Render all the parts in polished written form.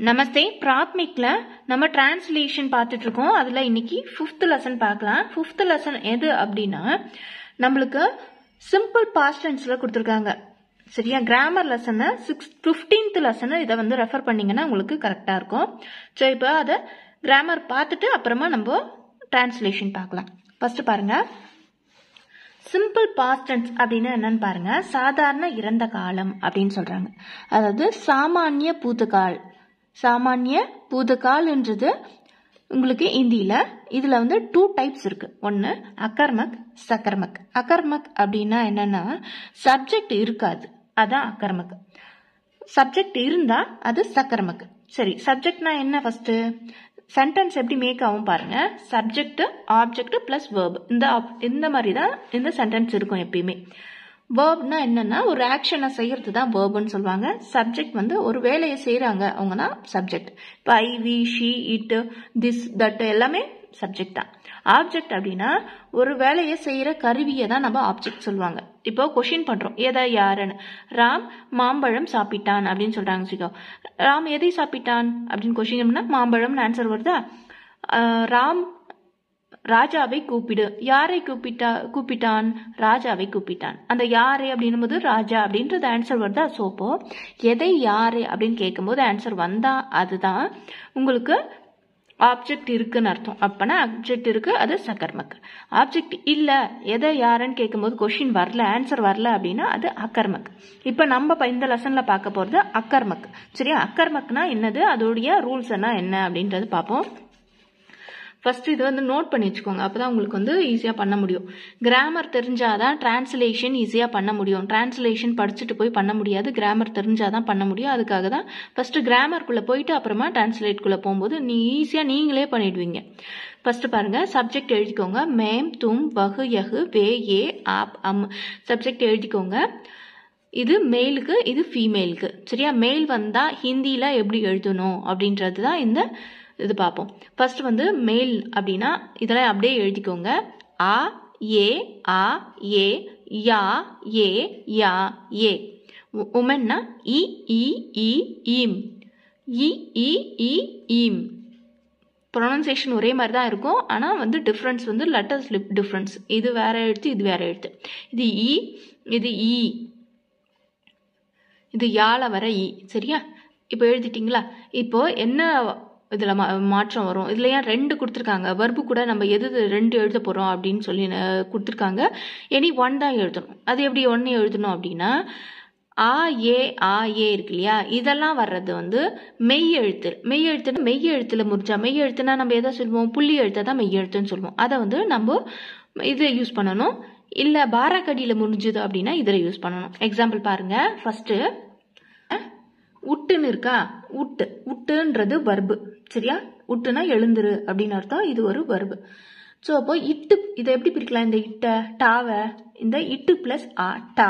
நமஸ்தே. பிராத்மிக்ல நம்ம டிரான்ஸ்லேஷன் பார்த்துட்டு இருக்கோம். அதுல இன்னைக்கு 5th லெசன் பார்க்கலாம். 5th லெசன் எது அப்படின்னா நம்மளுக்கு சிம்பிள் பாஸ்ட் டென்ஸ்ல கொடுத்துருக்காங்க. சரியா? கிராமர் லெசன் 15th லெசன் இதை வந்து ரெஃபர் பண்ணீங்கன்னா உங்களுக்கு கரெக்டா இருக்கும். ஸோ இப்போ அதை கிராமர் பார்த்துட்டு அப்புறமா நம்ம டிரான்ஸ்லேஷன் பார்க்கலாம். ஃபர்ஸ்ட் பாருங்க, சிம்பிள் பாஸ்ட் டென்ஸ் அப்படின்னா என்னன்னு பாருங்க. சாதாரண இறந்த காலம் அப்படின்னு சொல்றாங்க. அதாவது சாமானிய பூதகால். சாமானிய பூதகால்ன்றது உங்களுக்கு இந்தியில இதுல வந்து 2 டைப்ஸ் இருக்கு. ஒன்னு அகர்மக், சகர்மக். அகர்மக் அப்படின்னா என்னன்னா சப்ஜெக்ட் இருக்காது, அதான் அகர்மக். சப்ஜெக்ட் இருந்தா அது சகர்மக். சரி, சப்ஜெக்ட்னா என்ன? ஃபர்ஸ்ட் சென்டென்ஸ் எப்படி மேக் ஆகும் பாருங்க. சப்ஜெக்ட், ஆப்ஜெக்ட் பிளஸ் வேர்ப், இந்த மாதிரி தான் இந்த சென்டென்ஸ் இருக்கும் எப்பயுமே. வேர்ப்னா என்னன்னா ஒரு ஆக்ஷனை செய்யறது தான் வேர்ப்னு சொல்லுவாங்க. சப்ஜெக்ட் வந்து ஒரு வேலையை செய்யறாங்க, அவங்க தான் சப்ஜெக்ட். இப்போ I, we, she, it, this, that எல்லாமே சப்ஜெக்ட் தான். ஆப்ஜெக்ட் அப்படின்னா ஒரு வேலையை செய்யற கருவியை தான் நம்ம ஆப்ஜெக்ட் சொல்லுவாங்க. இப்போ கொஸ்டின் பண்றோம், எதை யாருன்னு. ராம் மாம்பழம் சாப்பிட்டான் அப்படின்னு சொல்றாங்க. வச்சுக்கோ, ராம் எதை சாப்பிட்டான் அப்படின்னு கொஸ்டின் பண்ணா மாம்பழம்னு ஆன்சர் வருதா? ராம் ராஜாவை கூப்பிடு. யாரை கூப்பிட்டான்? ராஜாவை கூப்பிட்டான். அந்த யாரை அப்படின்னும் போது ராஜா அப்படின்றது ஆன்சர் வருதா? சோப்போ எதை யாரு அப்படின்னு கேட்கும் போது ஆன்சர் வந்தா அதுதான் உங்களுக்கு ஆப்ஜெக்ட் இருக்குன்னு அர்த்தம். அப்பனா ஆப்ஜெக்ட் இருக்கு, அது சகர்மக். ஆப்ஜெக்ட் இல்ல, எதை யாருன்னு கேட்கும் போது கொஸ்டின் வரல, ஆன்சர் வரல அப்படின்னா அது அகர்மக். இப்ப நம்ம இந்த லெசன்ல பார்க்க போறது அகர்மக். சரியா? அகர்மக்னா என்னது, அதோடைய ரூல்ஸ் என்ன அப்படின்றது பார்ப்போம். ஃபர்ஸ்ட் இது வந்து நோட் பண்ணி வச்சுக்கோங்க, அப்பதான் உங்களுக்கு வந்து ஈஸியா பண்ண முடியும். கிராமர் தெரிஞ்சாதான் டிரான்ஸ்லேஷன் ஈஸியா பண்ண முடியும். டிரான்ஸ்லேஷன் படிச்சுட்டு போய் பண்ண முடியாது, கிராமர் தெரிஞ்சாதான் பண்ண முடியும். அதுக்காக தான் ஃபர்ஸ்ட் கிராமருக்குள்ள போயிட்டு அப்புறமா டிரான்ஸ்லேட்குள்ள போகும்போது ஈஸியா நீங்களே பண்ணிடுவீங்க. ஃபர்ஸ்ட் பாருங்க, சப்ஜெக்ட் எழுதிக்கோங்க. மேம், தும், வகு, யகு, வே, ஏ, ஆப், அம். சப்ஜெக்ட் எழுதிக்கோங்க. இது மேலுக்கு, இது ஃபீமேலுக்கு. சரியா? மேல் வந்தா ஹிந்தியில எப்படி எழுதணும் அப்படின்றது தான் இந்த இது பார்ப்போம். ஃபர்ஸ்ட் வந்து மேல் அப்படின்னா இதெல்லாம் அப்படியே எழுதிக்கோங்க. ஆ, ஏ, ஆ, ஏ, யா, ஏ, யா, ஏ. உமன்னா இ, இ, இ, ஈம். இ, இ, இ, ஈம். ப்ரொனன்சியேஷன் ஒரே மாதிரி தான் இருக்கும், ஆனால் வந்து டிஃப்ரென்ஸ் வந்து லெட்டர்ஸ் டிஃப்ரென்ஸ். இது வேற எழுத்து, இது வேற எழுத்து. இது இ, இது இ, இது யால வர இ. சரியா? இப்போ எழுதிட்டீங்களா? இப்போ என்ன இதுல மாற்றம் வரும்? இதுல ஏன் 2 கொடுத்துருக்காங்க? வர்பு கூட நம்ம எது 2 எழுத போறோம் அப்படின்னு சொல்லி கொடுத்துருக்காங்க. இனி 1 தான் எழுதணும். அது எப்படி 1 எழுதணும் அப்படின்னா ஆ, ஏ, ஆ, ஏ இருக்கு இல்லையா, இதெல்லாம் வர்றது வந்து மெய் எழுத்து. மெய் எழுத்துனா மெய் எழுத்துல முடிஞ்சா, மெய் எழுத்துனா நம்ம எதை சொல்லுவோம்? புள்ளி எழுத்தை தான் மெய் எழுத்துன்னு சொல்லுவோம். அதை வந்து நம்ம இது யூஸ் பண்ணணும். இல்ல பாராக்கடியில முடிஞ்சது அப்படின்னா இதில் யூஸ் பண்ணணும். எக்ஸாம்பிள் பாருங்க. ஃபர்ஸ்ட் உட்டுன்னு இருக்கா? உட்டு, உட்டுன்றது வர்பு. சரியா? உட்டுனா எழுந்துரு அப்படின்னு அர்த்தம். இது ஒரு வர்பு. ஸோ அப்போ இட்டு, இதை எப்படி பிரிக்கலாம்? இந்த இட்ட டாவை இந்த இட்டு பிளஸ் ஆ, டா,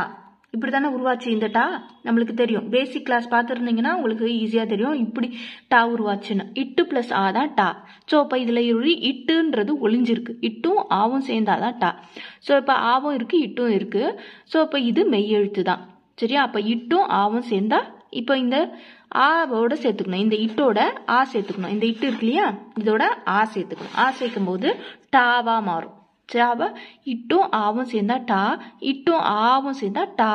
இப்படித்தானே உருவாச்சு இந்த டா. நம்மளுக்கு தெரியும், பேசிக் கிளாஸ் பார்த்துருந்தீங்கன்னா உங்களுக்கு ஈஸியா தெரியும் இப்படி டா உருவாச்சுன்னு. இட்டு பிளஸ் ஆ தான் டா. ஸோ அப்போ இதுல இட்டுன்றது ஒளிஞ்சிருக்கு, இட்டும் ஆவும் சேர்ந்தாதான் டா. ஸோ இப்போ ஆவும் இருக்கு, இட்டும் இருக்கு. ஸோ அப்போ இது மெய் எழுத்து தான். சரியா? அப்ப இட்டும் ஆவும் சேர்ந்தா இப்போ இந்த ஆவோட சேர்த்துக்கணும், இந்த இட்டோட ஆ சேர்த்துக்கணும். இந்த இட்டு இருக்கு இல்லையா, இதோட ஆ சேர்த்துக்கணும். ஆ சேர்க்கும் போது டாவா மாறும். சரியாவா? இட்டும் ஆவும் சேர்ந்தா டா, இட்டும் ஆவும் சேர்ந்தா டா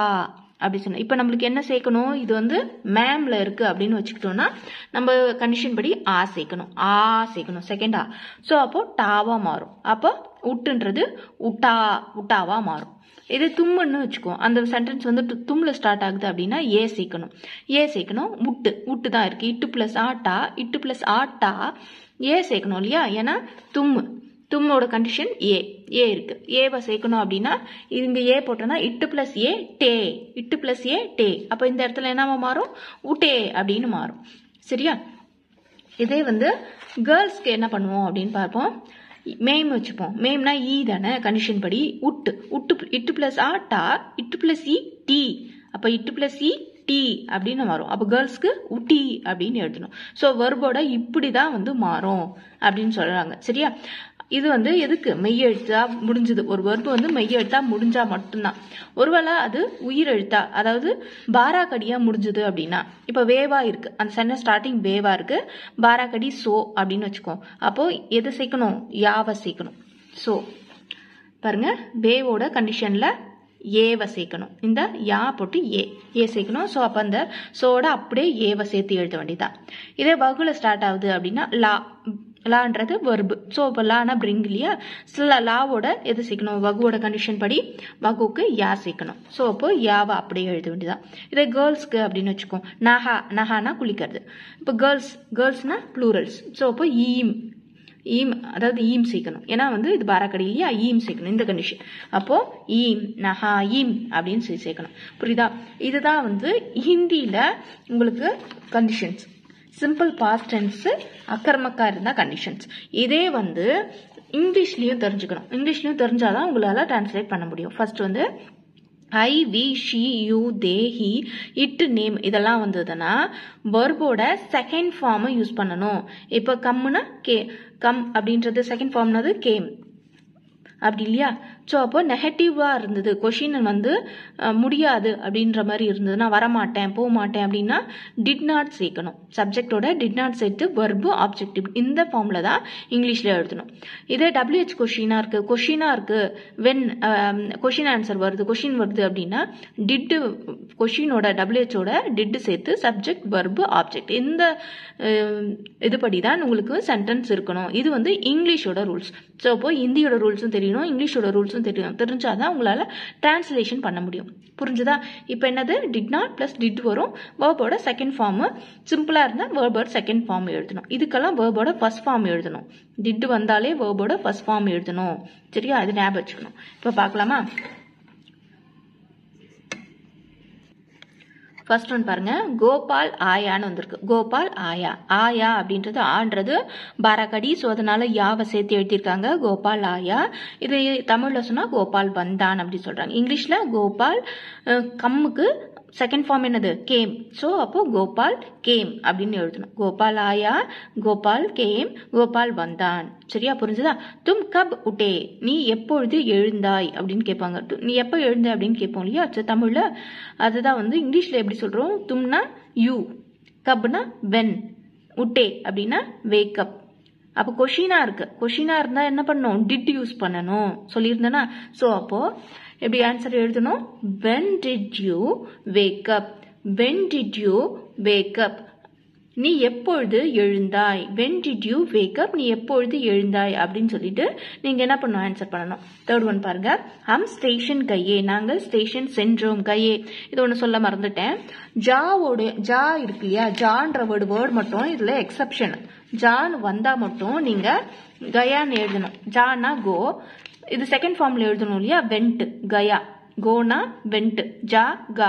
அப்படி சொன்ன. இப்ப நம்மளுக்கு என்ன சேர்க்கணும்? இது வந்து மேம்ல இருக்கு அப்படின்னு வச்சுக்கிட்டோம்னா நம்ம கண்டிஷன் படி ஆ சேர்க்கணும், ஆ சேர்க்கணும், செகண்ட் ஆ. ஸோ அப்போ டாவா மாறும். அப்போ உட்டுன்றது உட்டா, உட்டாவா மாறும். இது தும்முன்னு வச்சுக்கோ, அந்த சென்டென்ஸ் வந்து தும்ல ஸ்டார்ட் ஆகுது அப்படின்னா ஏ சேர்க்கணும், ஏ சேர்க்கணும். உட்டு, உட்டு தான் இருக்கு. இட்டு பிளஸ் ஆ டா, இட்டு பிளஸ் ஆ டா, ஏ சேர்க்கணும் இல்லையா? ஏன்னா தும்மு, தும்மோட கண்டிஷன் ஏ, ஏ இருக்கு. ஏவை சேர்க்கணும் அப்படின்னா இங்க ஏ போட்டோம்னா இட்டு பிளஸ் ஏ டே, இட்டு பிளஸ் ஏ டே. அப்ப இந்த இடத்துல என்னவா மாறும்? உட்டே அப்படின்னு மாறும். சரியா? இதே வந்து கேர்ள்ஸ்க்கு என்ன பண்ணுவோம் அப்படின்னு பார்ப்போம். மேம் வச்சுப்போம். மேம்னா ஈ தானே கண்டிஷன் படி. உட்டு, உட்டு, இட்டு பிளஸ் ஆ டா, இட்டு பிளஸ் இ டி. அப்ப இட்டு பிளஸ் இ டி அப்படின்னு வரும். அப்ப கேர்ள்ஸ்க்கு உட்டி அப்படின்னு எழுதணும். ஸோ வெர்போட இப்படிதான் வந்து மாறும் அப்படின்னு சொல்றாங்க. சரியா? இது வந்து எதுக்கு மெய்யெழுத்தா முடிஞ்சது. ஒரு வெர்பு வந்து மெய்யெழுத்தா முடிஞ்சா மட்டும்தான். ஒருவேளை அது உயிரெழுத்தா, அதாவது பாராக்கடியா முடிஞ்சது அப்படின்னா, இப்ப வேவா இருக்கு, அந்த சென்டென்ஸ் ஸ்டார்டிங் வேவா இருக்கு, பாராக்கடி சோ அப்படின்னு வச்சுக்கோ. அப்போ எது சேர்க்கணும்? யாவை சேர்க்கணும். சோ பாருங்க, வேவோட கண்டிஷன்ல ஏவை சேர்க்கணும். இந்த யா போட்டு ஏ சேர்க்கணும். ஸோ அப்போ அந்த சோட அப்படியே ஏவை சேர்த்து எழுத வேண்டியதான். இதே வகுல ஸ்டார்ட் ஆகுது அப்படின்னா லான்றது வெர்பு. ஸோ இப்போ லானா பிரிங் இல்லையா, லாவோட எது சேர்க்கணும்? வகுவோட கண்டிஷன் படி வகுக்கு யா சேர்க்கணும். ஸோ அப்போ யாவை அப்படியே எழுத வேண்டியதான். இதே கேர்ள்ஸ்க்கு அப்படின்னு வச்சுக்கோ, நஹானா குளிக்கிறது. இப்போ கேர்ள்ஸ்னா ப்ளூரல்ஸ். ஸோ அப்போ ஈம் அதாவது ஈம் சேர்க்கணும். ஏன்னா வந்து இது பாராக்கடி இல்லையா, ஈம் சேர்க்கணும் இந்த கண்டிஷன். அப்போ ஈம் நஹா ஈம் அப்படின்னு சேர்க்கணும். புரியுதா? இதுதான் வந்து ஹிந்தியில உங்களுக்கு கண்டிஷன்ஸ். சிம்பிள் பாஸ்ட் டென்ஸ் அக்கர்மக்கா இருந்தா கண்டிஷன்ஸ். இதே வந்து இங்கிலீஷ்லயும் தெரிஞ்சுக்கணும். இங்கிலீஷ்லயும் தெரிஞ்சாதான் உங்களால டிரான்ஸ்லேட் பண்ண முடியும். ஃபர்ஸ்ட் வந்து I, we, she, you, they, he, it, name இதெல்லாம் வந்ததுன்னா வெர்போட செகண்ட் ஃபார்மை யூஸ் பண்ணணும். இப்போ கம்முனா கம் அப்படின்றது செகண்ட் ஃபார்ம்னது கேம் அப்படி இல்லையா. ஸோ அப்போ நெகட்டிவா இருந்தது, கொஷின் வந்து முடியாது அப்படின்ற மாதிரி இருந்ததுன்னா, வரமாட்டேன் போக மாட்டேன் அப்படின்னா டிட் நாட் சேர்க்கணும். சப்ஜெக்டோட டிட் நாட் சேர்த்து வெர்பு ஆப்ஜெக்டிவ் இந்த ஃபார்ம்ல தான் இங்கிலீஷ்ல எழுதணும். இதே WH கொஷினா இருக்கு வென் கொஷின் ஆன்சர் வருது, கொஷின் வருது அப்படின்னா டிட்டு கொஷினோட WHோட டிட்டு சேர்த்து சப்ஜெக்ட் வெர்பு ஆப்ஜெக்ட் இந்த இதுபடி தான் உங்களுக்கு சென்டென்ஸ் இருக்கணும். இது வந்து இங்கிலீஷோட ரூல்ஸ். ஸோ அப்போ ஹிந்தியோட ரூல்ஸும் தெரியணும், இங்கிலீஷோட ரூல்ஸும் தெரிஞ்சாதான் உங்களால டிரான்ஸ்லேஷன் பண்ண முடியும். புரிஞ்சுதா? இப்போ என்னது? டிட் நாட் பிளஸ் டிட் வரும். வேர்போட செகண்ட் ஃபார்ம் சிம்பிளா இருந்தா வேர்போட செகண்ட் ஃபார்ம் எழுதணும். இதுக்கெல்லாம் வேர்போட ஃபர்ஸ்ட் ஃபார்ம் எழுதணும். டிட் வந்தாலே வேர்போட ஃபர்ஸ்ட் ஃபார்ம் எழுதணும். சரியா? அது ஞாபகம் வச்சுக்கணும். இப்போ பார்க்கலாமா? ஃபர்ஸ்ட் ஒன் பாருங்க, கோபால் ஆயான்னு வந்திருக்கு. கோபால் ஆயா. ஆயா அப்படின்றது ஆன்றது பாராக்கடி. ஸோ அதனால யாவை சேர்த்து எழுதியிருக்காங்க, கோபால் ஆயா. இது தமிழ்ல சொன்னா கோபால் வந்தான் அப்படி சொல்றாங்க. இங்கிலீஷ்ல கோபால் கம்முக்கு செகண்ட் ஃபார்ம் என்னது? கேம். ஸோ அப்போ கோபால் கேம் அப்படின்னு எழுதணும். கோபால் ஆயா, கோபால் கேம், கோபால் வந்தான். சரியா? புரிஞ்சுதா? தும் கப் உட்டே, நீ எப்பொழுது எழுந்தாய் அப்படின்னு கேட்பாங்க. நீ எப்போ எழுந்த அப்படின்னு கேட்போம் இல்லையா தமிழ்ல. அதுதான் வந்து இங்கிலீஷ்ல எப்படி சொல்றோம்? தும்னா யூ, கப்னா வென், உட்டே அப்படின்னா வேக்கப். அப்போ கொஷினா இருக்கு. கொஷினா இருந்தா என்ன பண்ணணும்? டிட் யூஸ் பண்ணணும் சொல்லியிருந்தேன்னா. ஸோ அப்போ எப்படி ஆன்சர் எழுதணும்? when did you wake up? when did you wake up? நீ எப்பொழுது எழுந்தாய்? when did you wake up? நீ எப்பொழுது எழுந்தாய் அப்படின்னு சொல்லிட்டு நீங்க என்ன பண்ணணும்? ஆன்சர் பண்ணணும். தேர்ட் ஒன் பாருங்க, ஹம் ஸ்டேஷன் கையே, நாங்கள் ஸ்டேஷன் சென்றோம். கையே இது ஒன்று சொல்ல மறந்துட்டேன். ஜா இருக்கு இல்லையா, ஜான்ற வேர்டு மட்டும் இதுல எக்ஸப்ஷன். ஜான் வந்தா மட்டும் நீங்க கயான்னு எழுதணும். ஜானா கோ, இது செகண்ட் ஃபார்ம்ல எழுதணும் இல்லையா, வெண்ட் கயா. கோனா வெண்ட், ஜா கா,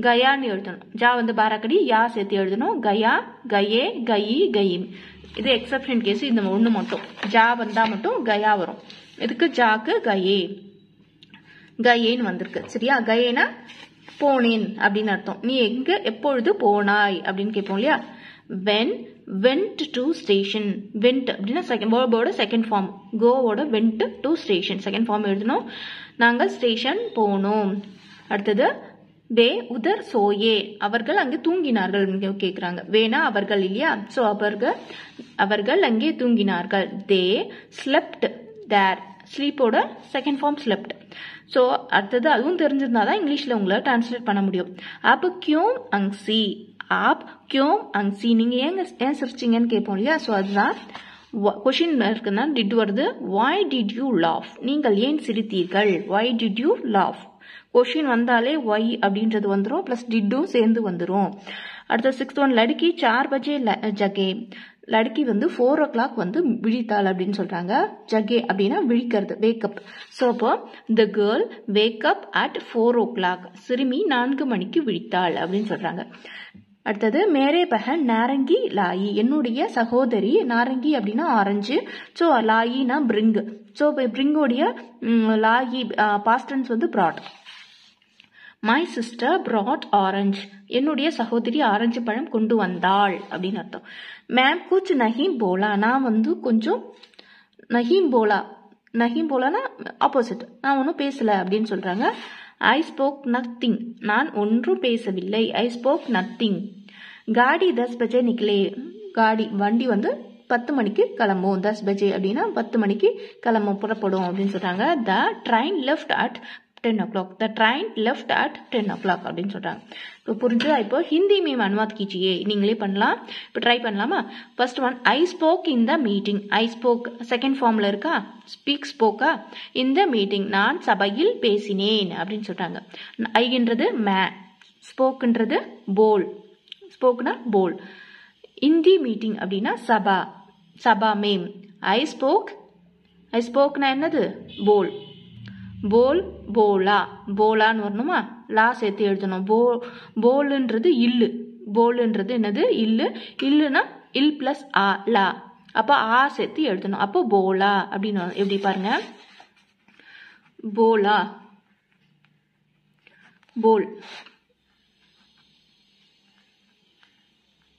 கயான்னு எழுதணும். ஜா வந்து பாராக்கடி, யா சேர்த்து எழுதணும். கயா, கயே, கயி, கயிம். இது எக்ஸப்ஷன் கேஸ். இந்த ஒண்ணு மட்டும் ஜா வந்தா மட்டும் கயா வரும். இதுக்கு ஜாக்கு கயே, கயேன்னு வந்திருக்கு. சரியா? கயேனா போனேன் அப்படின்னு அர்த்தம். நீ எங்க எப்பொழுது போனாய் அப்படின்னு கேட்போம் இல்லையா. when went to station. went அப்படின்னா செகண்ட் வேர்போட செகண்ட் ஃபார்ம். கோவோட went to station second form எழுதணும். நாங்கள் ஸ்டேஷன் போனோம். அடுத்தது வே உதர் சோயே, அவர்கள் அங்கே தூங்கினார்கள் கேட்கிறாங்க. வேணா அவர்கள் இல்லையா. ஸோ அவர்கள் அங்கே தூங்கினார்கள். தே ஸ்லெப்ட் தேர். ஸ்லீப்போட செகண்ட் ஃபார்ம் ஸ்லெப்ட். ஸோ அடுத்தது அதுவும் தெரிஞ்சிருந்தாதான் இங்கிலீஷ்ல உங்களை டிரான்ஸ்லேட் பண்ண முடியும். அப்போ கியோம் அங்சி, ஆப் கியோம் அங்சி, நீங்க ஏன் சிரிச்சிங்கன்னு கேட்போம் இல்லையா. ஸோ அதுதான் கொஷின் இருக்குன்னா டிட் வருது. why did you laugh? நீங்கள் ஏன் சிரித்தீர்கள்? why did you laugh? Question வந்தாலே ஒய் அப்படின்றது வந்துடும், பிளஸ் டிட்டும் சேர்ந்து வந்துடும். அடுத்த 6th ஒன், லடுக்கி 4 பஜே ஜகே. லடுக்கி வந்து 4 o'clock வந்து விழித்தாள் அப்படின்னு சொல்றாங்க. ஜகே அப்படின்னா விழிக்கிறது, வேக்கப். ஸோ அப்போ the girl wake up at 4 o'clock. சிறுமி 4 மணிக்கு விழித்தாள் அப்படின்னு சொல்றாங்க. அடுத்தது மேரே பஹன் நாரங்கி லாயி, என்னுடைய சகோதரி. நாரங்கி அப்படின்னா ஆரஞ்சு. ஸோ லாயினா பிரிங். ஸோ பிரிங்கோடைய லாயி பாஸ்டன்ஸ் வந்து brought. My sister brought orange, என்னுடைய சகோதரி ஆரஞ்சு பழம் கொண்டு வந்தாள் அப்படின்னு அர்த்தம். மேம் குச் நஹி போலா, நான் வந்து கொஞ்சம் நஹீம் போலா. நஹீம் போலானா ஆப்போசிட், நான் ஒன்றும் பேசலை அப்படின்னு சொல்கிறாங்க. ஐ ஸ்போக் நத்திங், நான் ஒன்றும் பேசவில்லை. I spoke nothing. காடி 10 பஜே நிக்கலே. காடி வண்டி வந்து 10 மணிக்கு கிளம்பும். 10 பஜே அப்படின்னா 10 மணிக்கு கிளம்பும், புறப்படும் அப்படின்னு சொல்கிறாங்க. த train left at 10 o'clock. The train left at 10 o'clock அப்படின்னு சொல்கிறாங்க. இப்போ புரிஞ்சுதா? இப்போ ஹிந்தி மேம் அனுவாத் கீச்சியே, நீங்களே பண்ணலாம். இப்போ ட்ரை பண்ணலாமா? First one, I spoke in the meeting. I spoke second ஃபார்மில் இருக்கா? ஸ்பீக் ஸ்போக்கா? இந்த மீட்டிங், நான் சபையில் பேசினேன் அப்படின்னு சொல்கிறாங்க. ஐன்றது மே, ஸ்போக்குன்றது போல். ஸ்போக்னா போல். இந்தி மீட்டிங் அப்படின்னா சபா, சபா மேம். ஐ ஸ்போக்னா என்னது? போல். போல் போலா, போலான்னு வரணுமா? லா சேர்த்து எழுதணும். போலுன்றது இல்லு. போலுன்றது என்னது? இல்லு. இல்லுனா இல் பிளஸ் ஆ, லா. அப்போ ஆ சேர்த்து எழுதணும். அப்போ போலா அப்படின்னு எப்படி பாருங்க. போலா, போல்.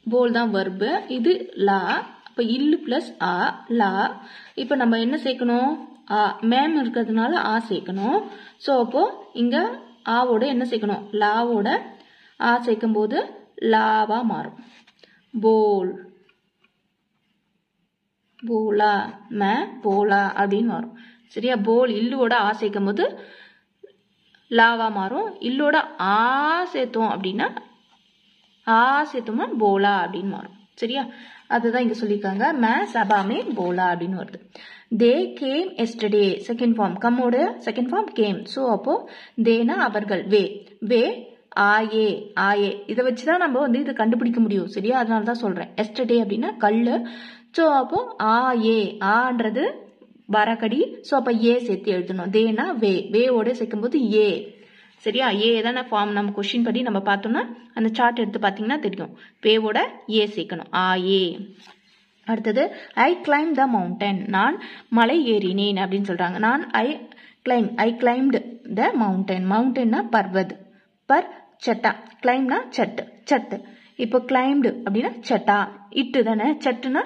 போல் தான் வர்பு. இது லா. அப்போ இல்லு பிளஸ் ஆ, லா. இப்போ நம்ம என்ன சேர்க்கணும்? ஆ, மேம் இருக்கிறதுனால ஆ சேர்க்கணும். ஸோ அப்போ இங்க ஆவோட என்ன சேர்க்கணும்? லாவோட ஆ சேர்க்கும் போது லாவா மாறும். போல், போலா, மே போலா அப்படின்னு வரும். சரியா? போல் இல்லுவோட ஆ சேர்க்கும் போது லாவா மாறும். இல்லோட ஆ சேர்த்தோம் அப்படின்னா ஆ சேர்த்தோம்னா போலா அப்படின்னு மாறும். சரியா? அதுதான் இங்க சொல்லியிருக்காங்க. மே சபா மே போலா அப்படின்னு வருது. They came yesterday, second form. கம்மோட செகண்ட் ஃபார்ம் கேம். ஸோ அப்போ தேனா அவர்கள். வே, வே ஆயே, ஆயே. இதை வச்சுதான் நம்ம வந்து இதை கண்டுபிடிக்க முடியும். சரியா? அதனால தான் சொல்றேன். எஸ்டர்டே அப்படின்னா கல்லு. ஸோ அப்போ ஆயே, ஆன்றது வரக்கடி. ஸோ அப்போ ஏ சேர்த்து எழுதணும். தேனா வே, வேவோட சேர்க்கும் போது ஏ. சரியா? ஏ தானே ஃபார்ம். நம்ம கொஸ்டின் படி நம்ம பார்த்தோம்னா அந்த சார்ட் எடுத்து பார்த்தீங்கன்னா தெரியும். வேவோட ஏ சேர்க்கணும். ஆ ஏ. அடுத்தது ஐ கிளைம் த மவுண்டன், நான் மலை ஏறினேன் அப்படின்னு சொல்றாங்க. நான் ஐ கிளைம்டு த மவுண்டன். மவுண்டன்னா பர்வத், பர் சட்டா. கிளைம்னா சட்டு, சட்டு. இப்போ கிளைம்டு அப்படின்னா சட்டா. இட்டு தானே? சட்டுனா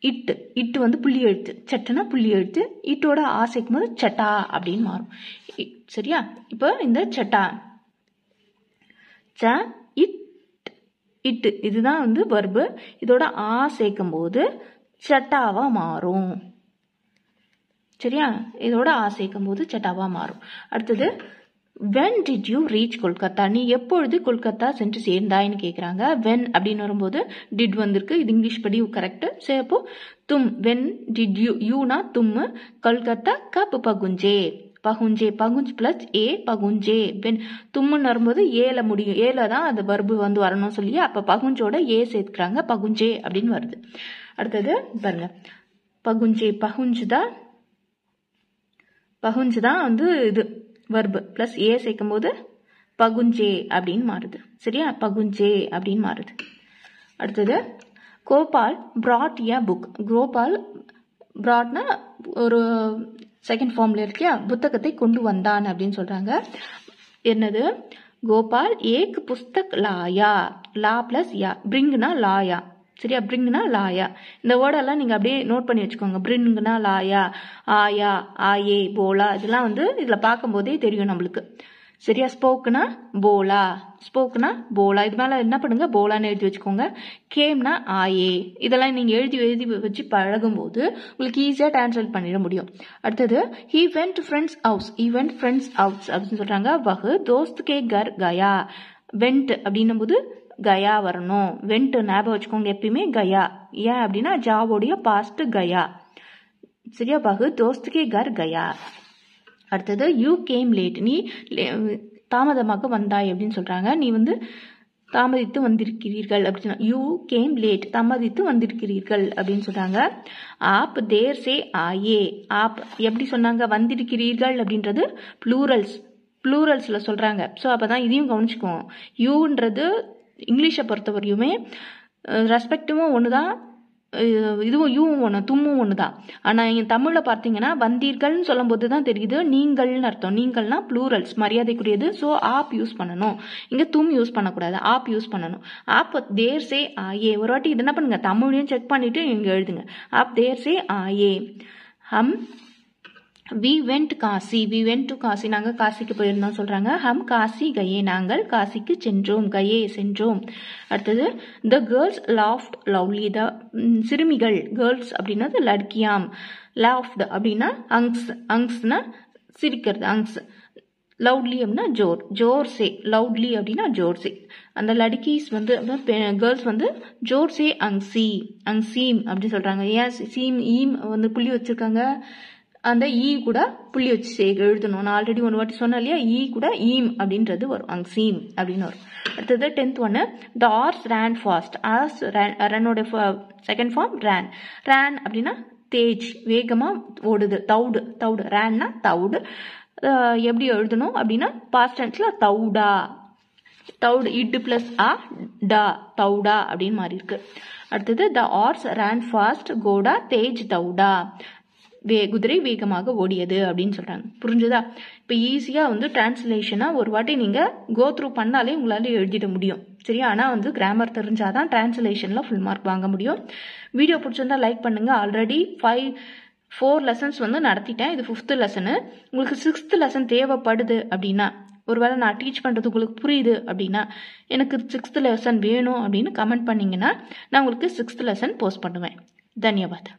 இட்டு. இட்டு வந்து புள்ளி எழுத்து. சட்டுனா புள்ளி எழுத்து. இட்டோட ஆ சேர்க்கும் போது சட்டா அப்படின்னு மாறும். சரியா? இப்போ இந்த சட்டா, ச இட், இட்டு, இதுதான் வந்து வர்பு. இதோட ஆ சேர்க்கும் போது சட்டாவா மாறும். சரியா? இதோட ஆ சேர்க்கும் போது சட்டாவா மாறும். அடுத்தது when did you reach Kolkata, நீ எப்பொழுது கொல்கத்தா சென்று சேர்ந்தாய்ன்னு கேட்குறாங்க. when அப்படின்னு வரும்போது did வந்திருக்கு. இது இங்கிலீஷ் படி கரெக்ட். சரி, அப்போ தும், when did you, யூனா தும்மு, கொல்கத்தா கப் பகுஞ்சே, பகுஞ்சே, பகுஞ்ச் பிளஸ் ஏ, பகுஞ்சே. வென் தும்முன்னு வரும்போது ஏல முடியும். ஏல தான் அது வர்பு வந்து வரணும் சொல்லி அப்போ பகுஞ்சோட ஏ சேர்த்துக்கிறாங்க. பகுஞ்சே அப்படின்னு வருது. அடுத்தது பாருங்க, பகுஞ்சே, பகுஞ்சுதான், பகுஞ்சுதான் வந்து இது வர்பு. பிளஸ் ஏ சேர்க்கும் போது பகுஞ்சே அப்படின்னு மாறுது. சரியா? பகுஞ்சே அப்படின்னு மாறுது. அடுத்தது Gopal brought a book. Gopal brought-னா ஒரு செகண்ட் ஃபார்ம்ல இருக்கியா, புத்தகத்தை கொண்டு வந்தான் அப்படின்னு சொல்றாங்க. என்னது? கோபால் ஏக் புஸ்தக் லாயா. லா பிளஸ் யா. பிரிங்னா லாயா. சரியா? பிரிங்னா லாயா. இந்த வேர்டெல்லாம் நீங்க அப்படியே நோட் பண்ணி வச்சுக்கோங்க. பிரிங்னா லாயா, ஆயா, ஆயே, போலா. இதெல்லாம் வந்து இதுல பார்க்கும் போதே தெரியும் நம்மளுக்கு. சரியா? ஸ்போக்குனா போலா, ஸ்போக்குனா போலா. இது மேல என்ன பண்ணுங்க, போலான்னு எழுதி வச்சுக்கோங்க. கேம்னா ஆயே. இதெல்லாம் நீங்க எழுதி வச்சு பழகும் போது உங்களுக்கு ஈஸியா டிரான்ஸ்லேட் பண்ணிட முடியும். அடுத்தது he went friends house. he went friends house அப்படின்னு சொல்றாங்க. வஹு தோஸ்த் கே கர் கயா. வெண்ட் அப்படின்னும் போது கயா வரணும். வெண்ட் ஞாபகம் வச்சுக்கோங்க எப்பயுமே கயா. ஏன் அப்படின்னா ஜாவோடைய பாஸ்ட் கயா. சரியா? வஹு தோஸ்த் கே கர் கயா. அடுத்தது யூ கேம் லேட், நீ தாமதமாக வந்தாய் அப்படின்னு சொல்றாங்க. நீ வந்து தாமதித்து வந்திருக்கிறீர்கள் அப்படின்னு. யூ கேம் லேட், தாமதித்து வந்திருக்கிறீர்கள் அப்படின்னு சொல்றாங்க. ஆப் தேர் சே ஆயே. ஆப் எப்படி சொன்னாங்க? வந்திருக்கிறீர்கள் அப்படின்றது ப்ளூரல்ஸ்ல சொல்றாங்க. ஸோ அப்பதான் இதையும் கவனிச்சுக்குவோம். யூன்றது இங்கிலீஷை பொறுத்தவரையுமே ரெஸ்பெக்டிவும் ஒண்ணுதான், இதுவும் யூவும் ஒன்று, தும்மும் ஒன்று தான். ஆனால் இங்கே தமிழில் பார்த்தீங்கன்னா வந்தீர்கள்னு சொல்லும் போது தான் தெரியுது நீங்கள்னு அர்த்தம். நீங்கள்னா ப்ளூரல்ஸ், மரியாதைக்குரியது. ஸோ ஆப் யூஸ் பண்ணணும். இங்கே தும் யூஸ் பண்ணக்கூடாது, ஆப் யூஸ் பண்ணணும். ஆப் தேர் சே ஆயே. ஒரு வாட்டி இது என்ன பண்ணுங்க, தமிழையும் செக் பண்ணிட்டு இங்கே எழுதுங்க. ஆப் தேர் சே ஆயே. ஹம் we went Kashi, we went to Kashi, நாங்கள் காசிக்கு போயிருந்தோம் சொல்கிறாங்க. ஹம் காசி கயே, நாங்கள் காசிக்கு சென்றோம், கயே சென்றோம். அடுத்தது த கேர்ள்ஸ் லாஃப்ட் லவ்லி, த சிறுமிகள், கேர்ள்ஸ் அப்படின்னா லட்கியாம், லாஃப்ட் அப்படின்னா அங்ஸ், அங்ஸ்னா சிரிக்கிறது, அங்ஸ், லவுட்லி அப்படின்னா ஜோர், ஜோர்சே, லவுட்லி அப்படின்னா ஜோர்சே. அந்த லடுக்கீஸ் வந்து கேர்ள்ஸ் வந்து ஜோர்சே அங்சி, அங்சீம் அப்படி சொல்கிறாங்க. ஏன் சீம் ஈம் வந்து புள்ளி வச்சுருக்காங்க, அந்த ஈ கூட புள்ளி வச்சு எழுதணும். நான் ஆல்ரெடி ஒன்று வாட்டி சொன்னேன் இல்லையா, ஈ கூட ஈம் அப்படின்றது வரும், அங்சீம் அப்படின்னு வரும். அடுத்தது 10th ஒன்று, the horse ran fast, horse ரன்னோட செகண்ட் ஃபார்ம் ரேன், ரேன் அப்படின்னா தேஜ், வேகமாக ஓடுது, தவுடு, தவுடு, ரேன்னா தவுடு. எப்படி எழுதணும் அப்படின்னா பாஸ்ட் டென்ஸ்ல தவுடா, தவுடு இட் பிளஸ் ஆ டா, தவுடா அப்படின்னு மாறி இருக்கு. அடுத்தது த ஆர்ஸ் ரேன் ஃபாஸ்ட் கோடா தேஜ் தவுடா, குதிரை வேகமாக ஓடியது அப்படின்னு சொல்றாங்க. புரிஞ்சுதா? இப்போ ஈஸியாக வந்து டிரான்ஸ்லேஷனாக ஒரு வாட்டி நீங்கள் கோ த்ரூ பண்ணாலே உங்களால் எழுதிட முடியும். சரியா? ஆனால் வந்து கிராமர் தெரிஞ்சாதான் டிரான்ஸ்லேஷனில் ஃபுல் மார்க் வாங்க முடியும். வீடியோ பிடிச்சிருந்தா லைக் பண்ணுங்க. ஆல்ரெடி 4 லெசன்ஸ் வந்து நடத்திட்டேன். இது 5th லெசனு. உங்களுக்கு 6th லெசன் தேவைப்படுது அப்படின்னா, ஒருவேளை நான் டீச் பண்ணுறது உங்களுக்கு புரியுது அப்படின்னா, எனக்கு 6th லெசன் வேணும் அப்படின்னு கமெண்ட் பண்ணிங்கன்னா நான் உங்களுக்கு 6th லெசன் போஸ்ட் பண்ணுவேன். தன்யவாத்.